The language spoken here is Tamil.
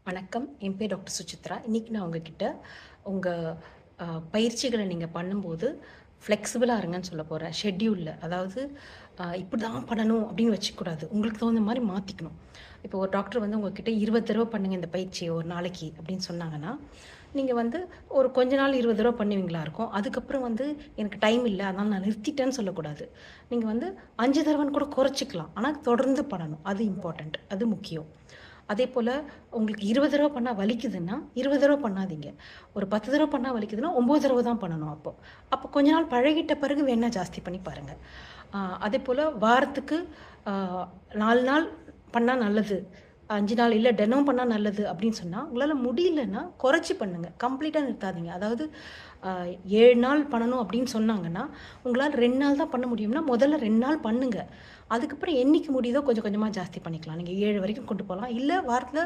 வணக்கம். என் பேர் டாக்டர் சுசித்ரா. இன்னைக்கு நான் உங்ககிட்ட உங்க பயிற்சிகள நீங்க பண்ணும்போது ஃப்ளெக்சிபிளா இருங்கன்னு சொல்லப் போறேன். ஷெட்யூல்ல. அதாவது இப்படிதான் பண்ணணும் அப்படின்னு வச்சுக்கக்கூடாது. உங்களுக்கு தகுந்த மாரி மாத்திக்கணும். இப்போ ஒரு டாக்டர் வந்து உங்ககிட்ட 20 தடவ பண்ணுங்க இந்த பயிற்சிய ஒரு நாளைக்கு அப்படின்னு சொன்னாங்கன்னா, நீங்க வந்து ஒரு கொஞ்ச நாள் 20 தடவ பண்ணுவீங்களா இருக்கும். அதுக்கப்புறம் வந்து எனக்கு டைம் இல்ல. அதனால நான் நிறுத்திட்டேன்னு சொல்லக்கூடாது. நீங்க வந்து 5 தடவன்னு கூட குறைச்சுக்கலாம். ஆனா தொடர்ந்து பண்ணணும். அது இம்பார்ட்டன்ட். அது முக்கியம். அதேபோல உங்களுக்கு 20 தடவ பண்ணா வலிக்குதுன்னா, 20 தடவ பண்ணாதீங்க. ஒரு 10 தடவ பண்ணா வலிக்குதுன்னா, 9 தடவ தான் பண்ணணும் அப்போ. அப்போ கொஞ்ச நாள் பழகிட்ட பிறகு வேணா ஜாஸ்தி பண்ணி பாருங்க. அதேபோல வாரத்துக்கு அ 4 நாள் பண்ணா நல்லது. 5 நாள் இல்ல தினம் பண்ணா நல்லது அப்படின்னு சொன்னா, உங்களால முடியலன்னா குறைச்சு பண்ணுங்க. கம்ப்ளீட்டா நிறுத்தாதீங்க. அதாவது அ 7 நாள் பண்ணணும் அப்படின்னு சொன்னாங்கன்னா, உங்களால 2 நாள் தான் பண்ண முடியும்னா, முதல்ல 2 நாள் பண்ணுங்க. அதுக்கப்புறம் என்னைக்கு முடியுதோ கொஞ்சம் கொஞ்சமா ஜாஸ்தி பண்ணிக்கலாம். நீங்க 7 வரைக்கும் கொண்டு போலாம். இல்ல வாரத்துல